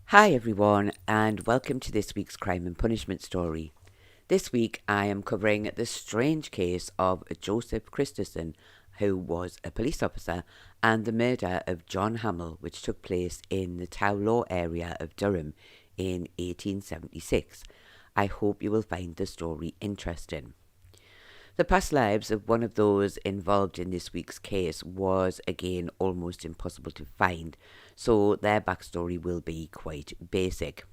Hi everyone, and welcome to this week's Crime and Punishment story. This week I am covering the strange case of Joseph Christison, who was a police officer, and the murder of John Hamill, which took place in the Towlaw area of Durham in 1876. I hope you will find the story interesting. The past lives of one of those involved in this week's case was again almost impossible to find, so their backstory will be quite basic.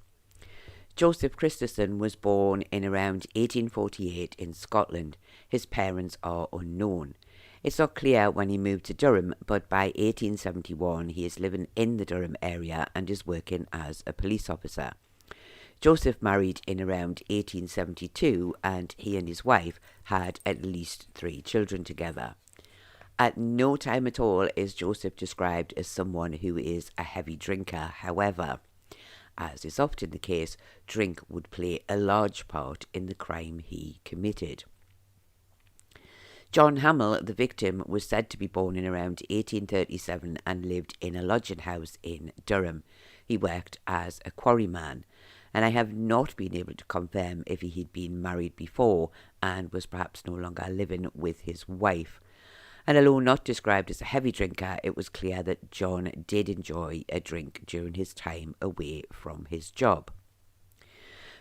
Joseph Christison was born in around 1848 in Scotland. His parents are unknown. It's not clear when he moved to Durham, but by 1871 he is living in the Durham area and is working as a police officer. Joseph married in around 1872 and he and his wife had at least 3 children together. At no time at all is Joseph described as someone who is a heavy drinker. However, as is often the case, drink would play a large part in the crime he committed. John Hamill, the victim, was said to be born in around 1837 and lived in a lodging house in Durham. He worked as a quarryman, and I have not been able to confirm if he had been married before and was perhaps no longer living with his wife. And although not described as a heavy drinker, it was clear that John did enjoy a drink during his time away from his job.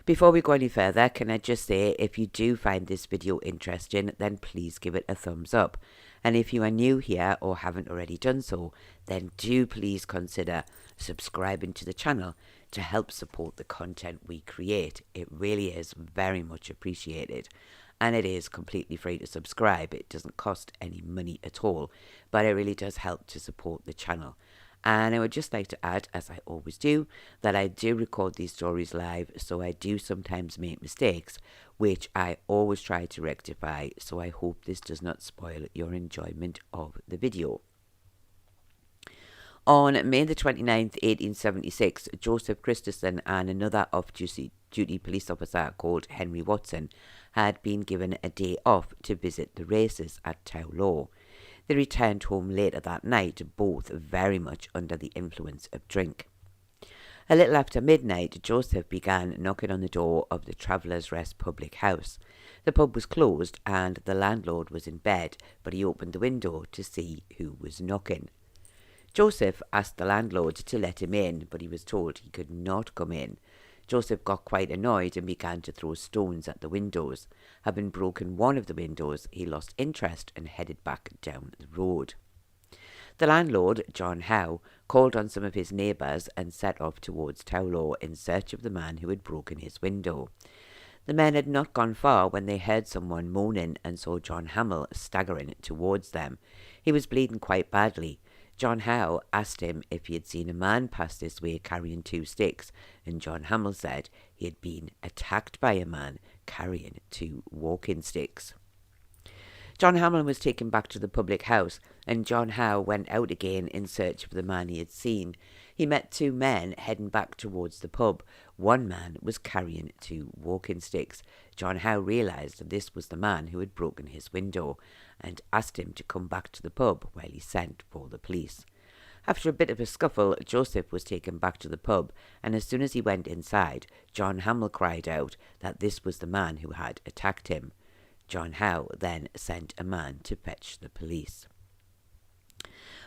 Before we go any further, can I just say, if you do find this video interesting, then please give it a thumbs up. And if you are new here or haven't already done so, then do please consider subscribing to the channel to help support the content we create. It really is very much appreciated. And it is completely free to subscribe. It doesn't cost any money at all, but it really does help to support the channel. And I would just like to add, as I always do, that I do record these stories live, so I do sometimes make mistakes, which I always try to rectify, so I hope this does not spoil your enjoyment of the video. On May the 29th, 1876, Joseph Christison and another off-duty police officer called Henry Watson had been given a day off to visit the races at Towlaw. They returned home later that night, both very much under the influence of drink. A little after midnight, Joseph began knocking on the door of the Travellers' Rest public house. The pub was closed and the landlord was in bed, but he opened the window to see who was knocking. Joseph asked the landlord to let him in, but he was told he could not come in. Joseph got quite annoyed and began to throw stones at the windows. Having broken one of the windows, he lost interest and headed back down the road. The landlord, John Howe, called on some of his neighbours and set off towards Towlaw in search of the man who had broken his window. The men had not gone far when they heard someone moaning and saw John Hamill staggering towards them. He was bleeding quite badly. John Howe asked him if he had seen a man pass this way carrying 2 sticks, and John Hamill said he had been attacked by a man carrying 2 walking sticks. John Hamill was taken back to the public house, and John Howe went out again in search of the man he had seen. He met 2 men heading back towards the pub. One man was carrying 2 walking sticks. John Howe realised that this was the man who had broken his window, and asked him to come back to the pub while he sent for the police. After a bit of a scuffle, Joseph was taken back to the pub, and as soon as he went inside, John Hamill cried out that this was the man who had attacked him. John Howe then sent a man to fetch the police.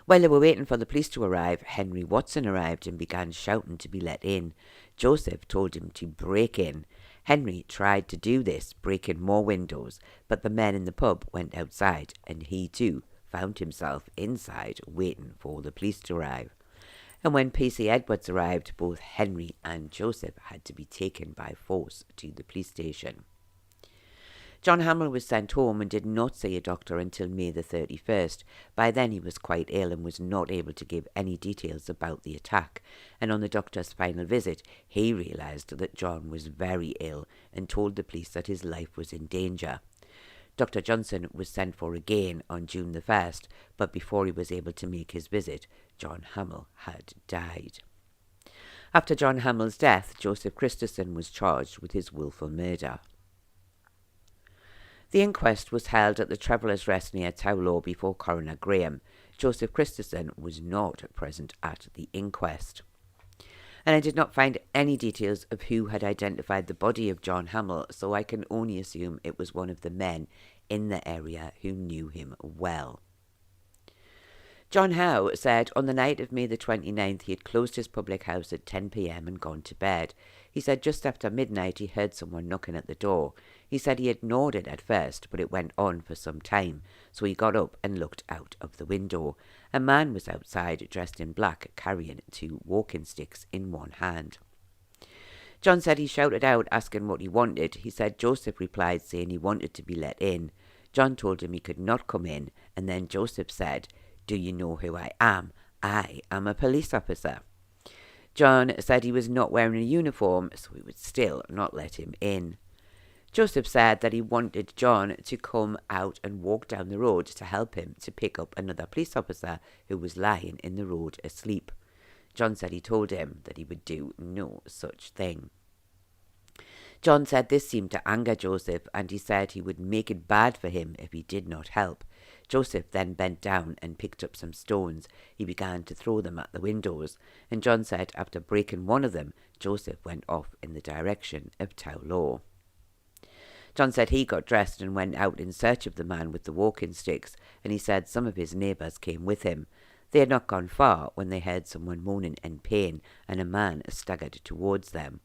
While they were waiting for the police to arrive, Henry Watson arrived and began shouting to be let in. Joseph told him to break in. Henry tried to do this, breaking more windows, but the men in the pub went outside, and he too found himself inside waiting for the police to arrive. And when PC Edwards arrived, both Henry and Joseph had to be taken by force to the police station. John Hamill was sent home and did not see a doctor until May the 31st. By then he was quite ill and was not able to give any details about the attack. And on the doctor's final visit, he realised that John was very ill and told the police that his life was in danger. Dr. Johnson was sent for again on June the 1st, but before he was able to make his visit, John Hamill had died. After John Hamill's death, Joseph Christison was charged with his willful murder. The inquest was held at the Travellers' Rest near Towlaw before Coroner Graham. Joseph Christison was not present at the inquest. and I did not find any details of who had identified the body of John Hamill, so I can only assume it was one of the men in the area who knew him well. John Howe said on the night of May the 29th he had closed his public house at 10 p.m. and gone to bed. He said just after midnight he heard someone knocking at the door. He said he ignored it at first, but it went on for some time, so he got up and looked out of the window. A man was outside dressed in black, carrying 2 walking sticks in one hand. John said he shouted out asking what he wanted. He said Joseph replied saying he wanted to be let in. John told him he could not come in, and then Joseph said, "Do you know who I am? I am a police officer." John said he was not wearing a uniform, so he would still not let him in. Joseph said that he wanted John to come out and walk down the road to help him to pick up another police officer who was lying in the road asleep. John said he told him that he would do no such thing. John said this seemed to anger Joseph, and he said he would make it bad for him if he did not help. Joseph then bent down and picked up some stones. He began to throw them at the windows, and John said after breaking one of them, Joseph went off in the direction of Tow Law. John said he got dressed and went out in search of the man with the walking sticks, and he said some of his neighbours came with him. They had not gone far when they heard someone moaning in pain, and a man staggered towards them.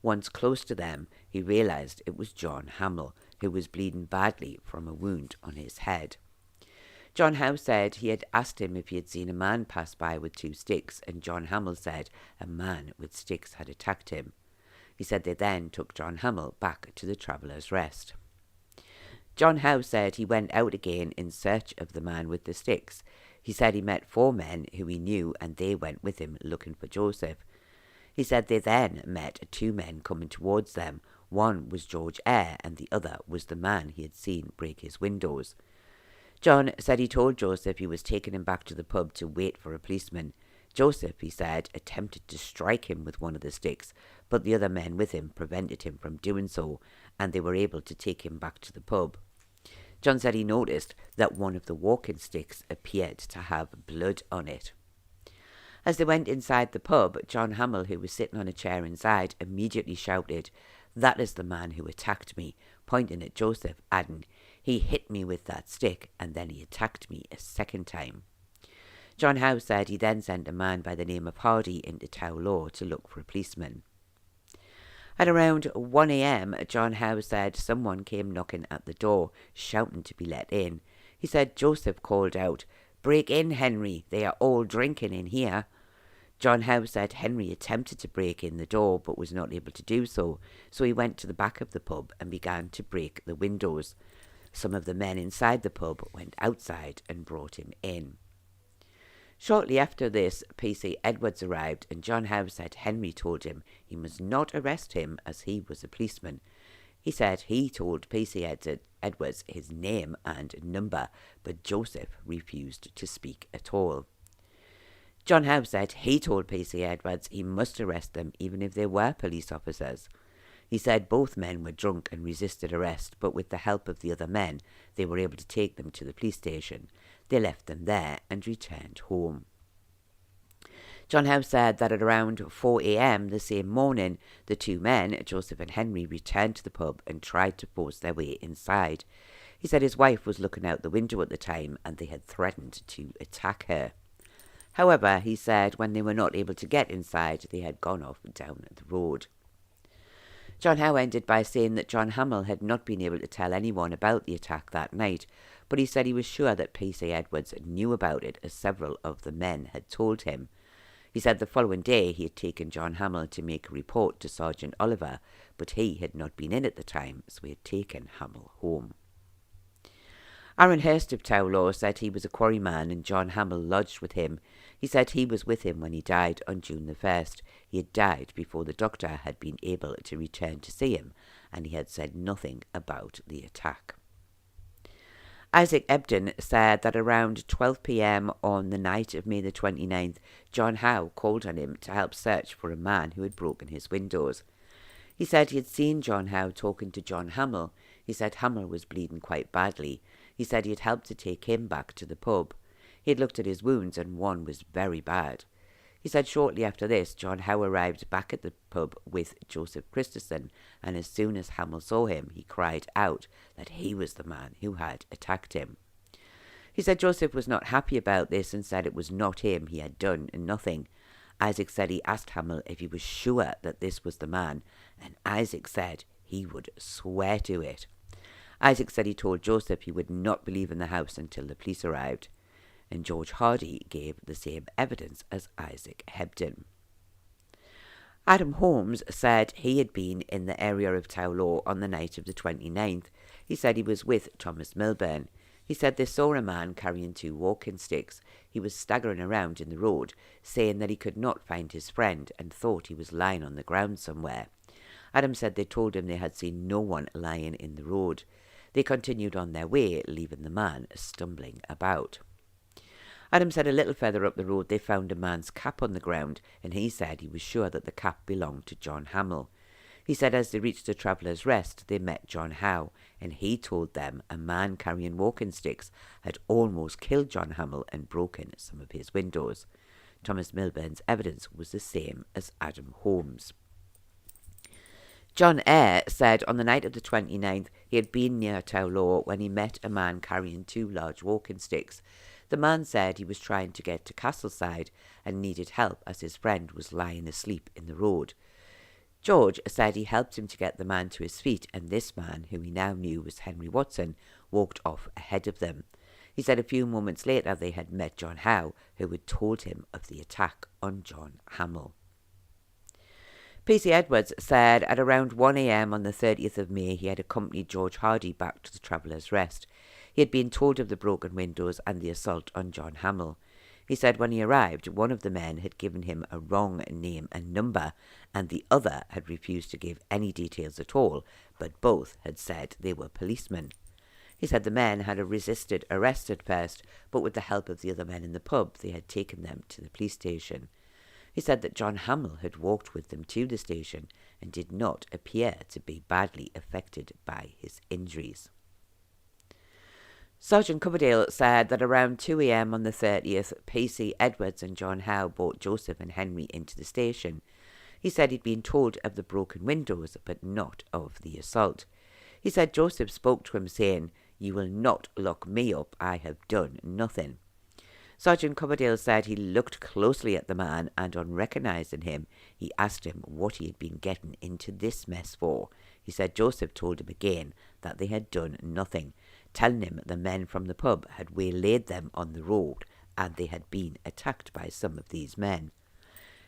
Once close to them, he realised it was John Hamill, who was bleeding badly from a wound on his head. John Howe said he had asked him if he had seen a man pass by with 2 sticks, and John Hamill said a man with sticks had attacked him. He said they then took John Hamill back to the Traveller's Rest. John Howe said he went out again in search of the man with the sticks. He said he met 4 men who he knew, and they went with him looking for Joseph. He said they then met 2 men coming towards them. One was George Eyre, and the other was the man he had seen break his windows. John said he told Joseph he was taking him back to the pub to wait for a policeman. Joseph, he said, attempted to strike him with one of the sticks, but the other men with him prevented him from doing so, and they were able to take him back to the pub. John said he noticed that one of the walking sticks appeared to have blood on it. As they went inside the pub, John Hamill, who was sitting on a chair inside, immediately shouted, "That is the man who attacked me," pointing at Joseph, adding, "He hit me with that stick, and then he attacked me a second time." John Howe said he then sent a man by the name of Hardy into Tow Law to look for a policeman. At around 1 a.m, John Howe said someone came knocking at the door, shouting to be let in. He said Joseph called out, "Break in, Henry, they are all drinking in here." John Howe said Henry attempted to break in the door but was not able to do so, so he went to the back of the pub and began to break the windows. Some of the men inside the pub went outside and brought him in. Shortly after this, PC Edwards arrived, and John Howe said Henry told him he must not arrest him as he was a policeman. He said he told PC Edwards his name and number, but Joseph refused to speak at all. John Howe said he told PC Edwards he must arrest them even if they were police officers. He said both men were drunk and resisted arrest, but with the help of the other men, they were able to take them to the police station. They left them there and returned home. John Howe said that at around 4 a.m. the same morning, the 2 men, Joseph and Henry, returned to the pub and tried to force their way inside. He said his wife was looking out the window at the time and they had threatened to attack her. However, he said when they were not able to get inside, they had gone off down the road. John Howe ended by saying that John Hamill had not been able to tell anyone about the attack that night, but he said he was sure that PC Edwards knew about it as several of the men had told him. He said the following day he had taken John Hamill to make a report to Sergeant Oliver, but he had not been in at the time, so he had taken Hamill home. Aaron Hurst of Tow Law said he was a quarryman and John Hamill lodged with him. He said he was with him when he died on June the 1st. He had died before the doctor had been able to return to see him, and he had said nothing about the attack. Isaac Ebden said that around 12 p.m. on the night of May the 29th, John Howe called on him to help search for a man who had broken his windows. He said he had seen John Howe talking to John Hamill. He said Hamill was bleeding quite badly. He said he had helped to take him back to the pub. He had looked at his wounds and one was very bad. He said shortly after this, John Howe arrived back at the pub with Joseph Christison, and as soon as Hamill saw him, he cried out that he was the man who had attacked him. He said Joseph was not happy about this and said it was not him, he had done nothing. Isaac said he asked Hamill if he was sure that this was the man, and Isaac said he would swear to it. Isaac said he told Joseph he would not believe in the house until the police arrived, and George Hardy gave the same evidence as Isaac Hebden. Adam Holmes said he had been in the area of Towlaw on the night of the 29th. He said he was with Thomas Milburn. He said they saw a man carrying 2 walking sticks. He was staggering around in the road, saying that he could not find his friend and thought he was lying on the ground somewhere. Adam said they told him they had seen no one lying in the road. They continued on their way, leaving the man stumbling about. Adam said a little further up the road they found a man's cap on the ground, and he said he was sure that the cap belonged to John Hamill. He said as they reached the Traveller's Rest, they met John Howe, and he told them a man carrying walking sticks had almost killed John Hamill and broken some of his windows. Thomas Milburn's evidence was the same as Adam Holmes. John Eyre said on the night of the 29th he had been near Towlaw when he met a man carrying 2 large walking sticks. The man said he was trying to get to Castleside and needed help as his friend was lying asleep in the road. George said he helped him to get the man to his feet, and this man, who he now knew was Henry Watson, walked off ahead of them. He said a few moments later they had met John Howe, who had told him of the attack on John Hamill. P.C. Edwards said at around 1 a.m. on the 30th of May he had accompanied George Hardy back to the Traveller's Rest. He had been told of the broken windows and the assault on John Hamill. He said when he arrived, one of the men had given him a wrong name and number, and the other had refused to give any details at all, but both had said they were policemen. He said the men had resisted arrest at first, but with the help of the other men in the pub, they had taken them to the police station. He said that John Hamill had walked with them to the station and did not appear to be badly affected by his injuries. Sergeant Coverdale said that around 2 a.m. on the 30th, P.C. Edwards and John Howe brought Joseph and Henry into the station. He said he'd been told of the broken windows, but not of the assault. He said Joseph spoke to him saying, "You will not lock me up, I have done nothing." Sergeant Coverdale said he looked closely at the man and on recognising him, he asked him what he had been getting into this mess for. He said Joseph told him again that they had done nothing, telling him the men from the pub had waylaid them on the road and they had been attacked by some of these men.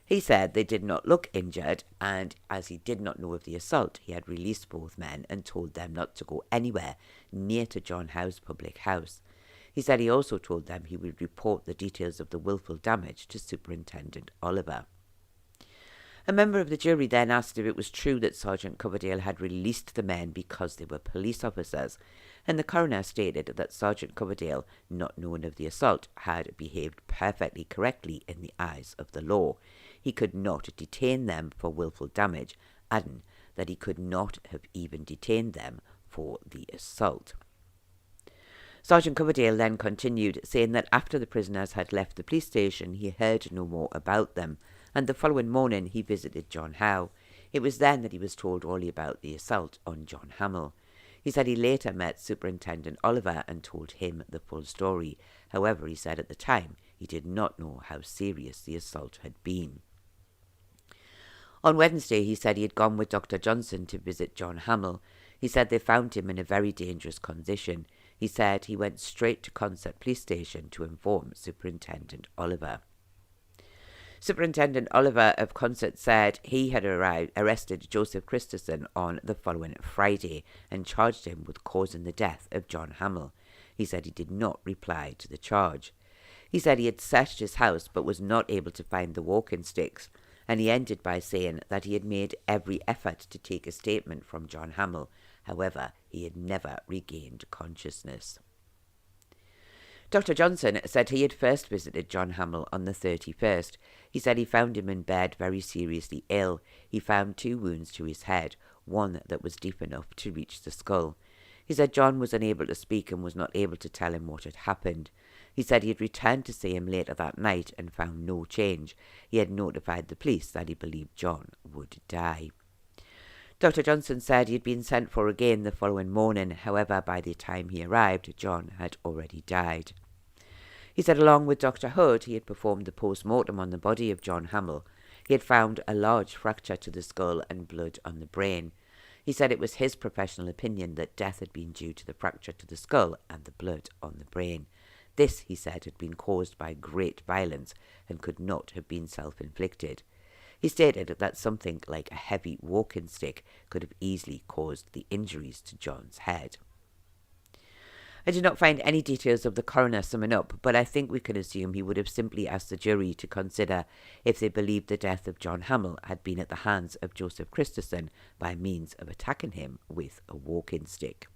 He said they did not look injured, and as he did not know of the assault, he had released both men and told them not to go anywhere near to John Howe's public house. He said he also told them he would report the details of the willful damage to Superintendent Oliver. A member of the jury then asked if it was true that Sergeant Coverdale had released the men because they were police officers, and the coroner stated that Sergeant Coverdale, not knowing of the assault, had behaved perfectly correctly in the eyes of the law. He could not detain them for willful damage, adding that he could not have even detained them for the assault. Sergeant Coverdale then continued, saying that after the prisoners had left the police station, he heard no more about them, and the following morning he visited John Howe. It was then that he was told all about the assault on John Hamill. He said he later met Superintendent Oliver and told him the full story. However, he said at the time he did not know how serious the assault had been. On Wednesday, he said he had gone with Dr. Johnson to visit John Hamill. He said they found him in a very dangerous condition. He said he went straight to Consett Police Station to inform Superintendent Oliver. Superintendent Oliver of Consett said he had arrested Joseph Christison on the following Friday and charged him with causing the death of John Hamill. He said he did not reply to the charge. He said he had searched his house but was not able to find the walking sticks, and he ended by saying that he had made every effort to take a statement from John Hamill. However, he had never regained consciousness. Dr. Johnson said he had first visited John Hamill on the 31st. He said he found him in bed very seriously ill. He found 2 wounds to his head, one that was deep enough to reach the skull. He said John was unable to speak and was not able to tell him what had happened. He said he had returned to see him later that night and found no change. He had notified the police that he believed John would die. Dr. Johnson said he had been sent for again the following morning. However, by the time he arrived, John had already died. He said along with Dr. Hood, he had performed the post-mortem on the body of John Hamill. He had found a large fracture to the skull and blood on the brain. He said it was his professional opinion that death had been due to the fracture to the skull and the blood on the brain. This, he said, had been caused by great violence and could not have been self-inflicted. He stated that something like a heavy walking stick could have easily caused the injuries to John's head. I did not find any details of the coroner summing up, but I think we can assume he would have simply asked the jury to consider if they believed the death of John Hamill had been at the hands of Joseph Christison by means of attacking him with a walking stick.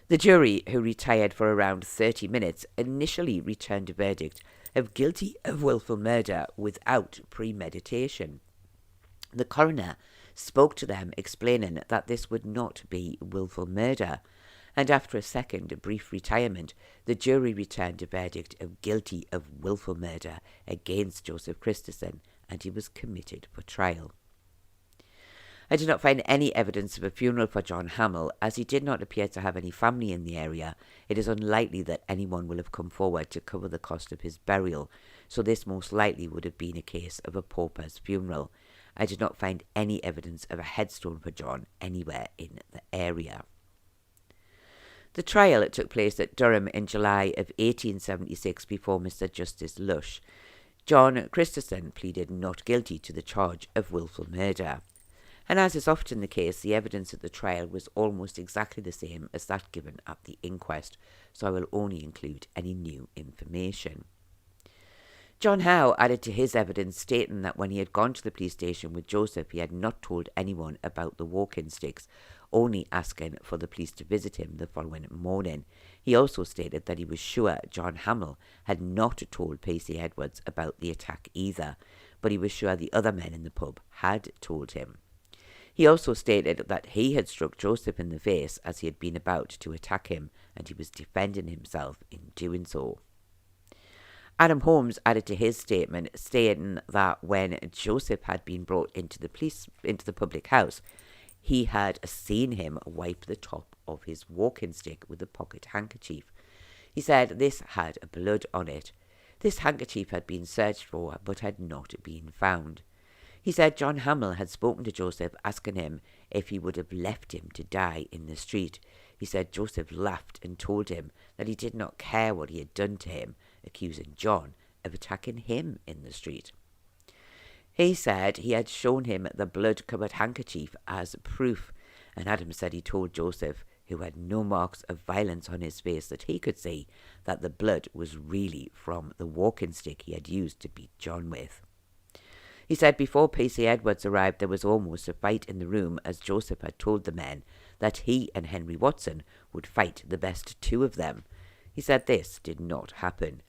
The jury, who retired for around 30 minutes, initially returned a verdict of guilty of willful murder without premeditation. The coroner spoke to them, explaining that this would not be willful murder, and after a second brief retirement, the jury returned a verdict of guilty of willful murder against Joseph Christison, and he was committed for trial. I did not find any evidence of a funeral for John Hamill, as he did not appear to have any family in the area. It is unlikely that anyone will have come forward to cover the cost of his burial, so this most likely would have been a case of a pauper's funeral. I did not find any evidence of a headstone for John anywhere in the area. The trial took place at Durham in July of 1876 before Mr. Justice Lush. John Christison pleaded not guilty to the charge of willful murder. And as is often the case, the evidence at the trial was almost exactly the same as that given at the inquest, so I will only include any new information. John Howe added to his evidence, stating that when he had gone to the police station with Joseph, he had not told anyone about the walking sticks, only asking for the police to visit him the following morning. He also stated that he was sure John Hamill had not told Pacey Edwards about the attack either, but he was sure the other men in the pub had told him. He also stated that he had struck Joseph in the face as he had been about to attack him, and he was defending himself in doing so. Adam Holmes added to his statement, stating that when Joseph had been brought into the public house, he had seen him wipe the top of his walking stick with a pocket handkerchief. He said this had blood on it. This handkerchief had been searched for, but had not been found. He said John Hamill had spoken to Joseph, asking him if he would have left him to die in the street. He said Joseph laughed and told him that he did not care what he had done to him, accusing John of attacking him in the street. He said he had shown him the blood-covered handkerchief as proof, and Adam said he told Joseph, who had no marks of violence on his face that he could see, that the blood was really from the walking stick he had used to beat John with. He said before Pacey Edwards arrived there was almost a fight in the room, as Joseph had told the men that he and Henry Watson would fight the best two of them. He said this did not happen.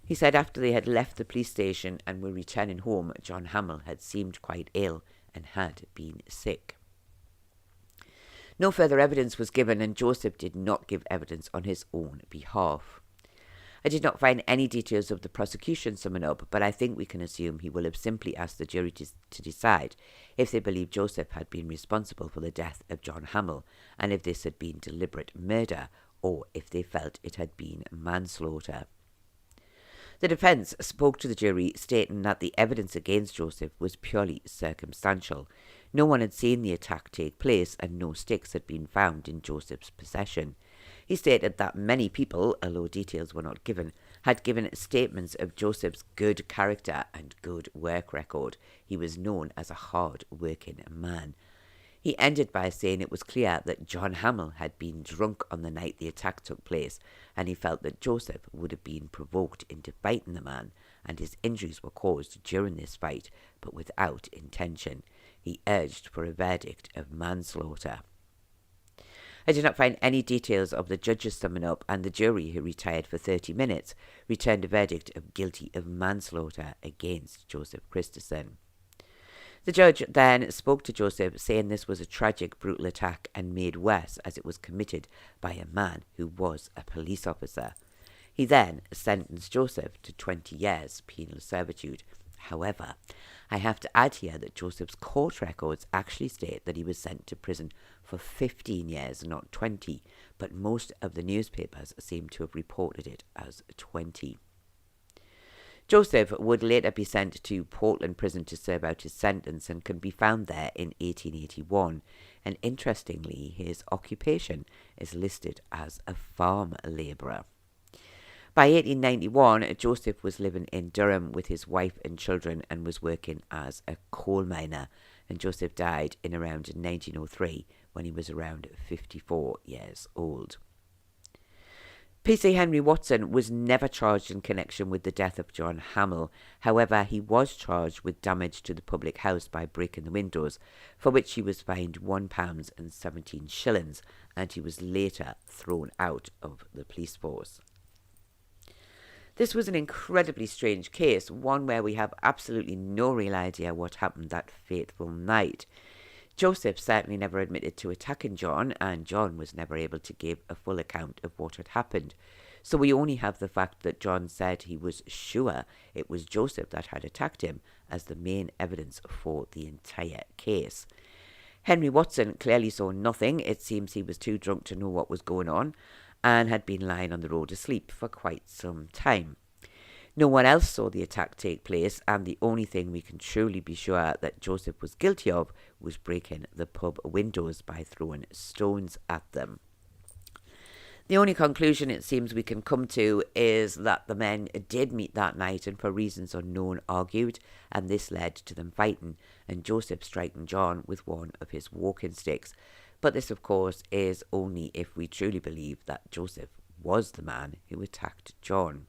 He said after they had left the police station and were returning home, John Hamill had seemed quite ill and had been sick. No further evidence was given, and Joseph did not give evidence on his own behalf. I did not find any details of the prosecution summing up, but I think we can assume he will have simply asked the jury to decide if they believe Joseph had been responsible for the death of John Hamill, and if this had been deliberate murder, or if they felt it had been manslaughter. The defence spoke to the jury, stating that the evidence against Joseph was purely circumstantial. No one had seen the attack take place, and no sticks had been found in Joseph's possession. He stated that many people, although details were not given, had given statements of Joseph's good character and good work record. He was known as a hard-working man. He ended by saying it was clear that John Hamill had been drunk on the night the attack took place, and he felt that Joseph would have been provoked into fighting the man, and his injuries were caused during this fight, but without intention. He urged for a verdict of manslaughter. I did not find any details of the judge's summing up, and the jury, who retired for 30 minutes, returned a verdict of guilty of manslaughter against Joseph Christison. The judge then spoke to Joseph, saying this was a tragic, brutal attack and made worse as it was committed by a man who was a police officer. He then sentenced Joseph to 20 years penal servitude. However, I have to add here that Joseph's court records actually state that he was sent to prison for 15 years, not 20, but most of the newspapers seem to have reported it as 20. Joseph would later be sent to Portland Prison to serve out his sentence and can be found there in 1881. And interestingly, his occupation is listed as a farm labourer. By 1891, Joseph was living in Durham with his wife and children and was working as a coal miner. And Joseph died in around 1903 when he was around 54 years old. PC Henry Watson was never charged in connection with the death of John Hamill. However, he was charged with damage to the public house by breaking the windows, for which he was fined £1.17, and he was later thrown out of the police force. This was an incredibly strange case, one where we have absolutely no real idea what happened that fateful night. Joseph certainly never admitted to attacking John, and John was never able to give a full account of what had happened. So we only have the fact that John said he was sure it was Joseph that had attacked him as the main evidence for the entire case. Henry Watson clearly saw nothing. It seems he was too drunk to know what was going on and had been lying on the road asleep for quite some time. No one else saw the attack take place, and the only thing we can truly be sure that Joseph was guilty of was breaking the pub windows by throwing stones at them. The only conclusion it seems we can come to is that the men did meet that night and for reasons unknown argued, and this led to them fighting and Joseph striking John with one of his walking sticks. But this, of course, is only if we truly believe that Joseph was the man who attacked John.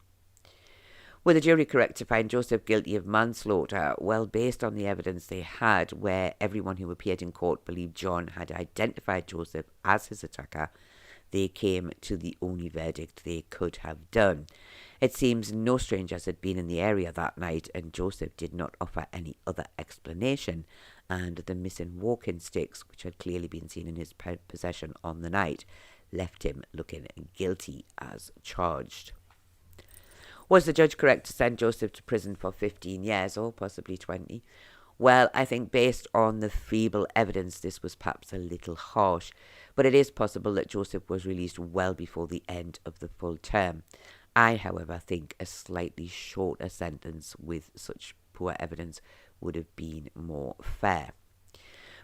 Were the jury correct to find Joseph guilty of manslaughter? Well, based on the evidence they had, where everyone who appeared in court believed John had identified Joseph as his attacker, they came to the only verdict they could have done. It seems no strangers had been in the area that night, and Joseph did not offer any other explanation, and the missing walking sticks, which had clearly been seen in his possession on the night, left him looking guilty as charged. Was the judge correct to send Joseph to prison for 15 years or possibly 20? Well, I think based on the feeble evidence, this was perhaps a little harsh, but it is possible that Joseph was released well before the end of the full term. I, however, think a slightly shorter sentence with such poor evidence would have been more fair.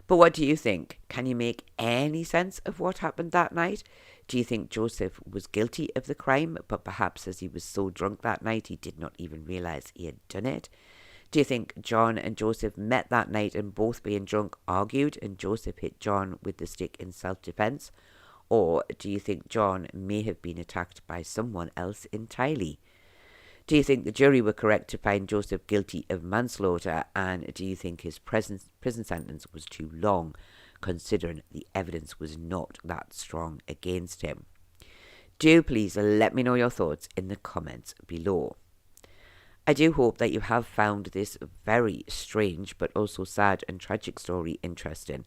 But what do you think? Can you make any sense of what happened that night? Do you think Joseph was guilty of the crime, but perhaps as he was so drunk that night he did not even realise he had done it? Do you think John and Joseph met that night and both being drunk argued and Joseph hit John with the stick in self-defence? Or do you think John may have been attacked by someone else entirely? Do you think the jury were correct to find Joseph guilty of manslaughter, and do you think his prison sentence was too long, considering the evidence was not that strong against him? Do please let me know your thoughts in the comments below. I do hope that you have found this very strange but also sad and tragic story interesting,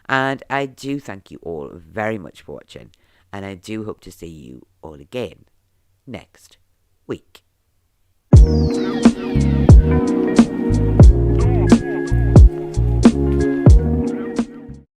and I do thank you all very much for watching, and I do hope to see you all again next week.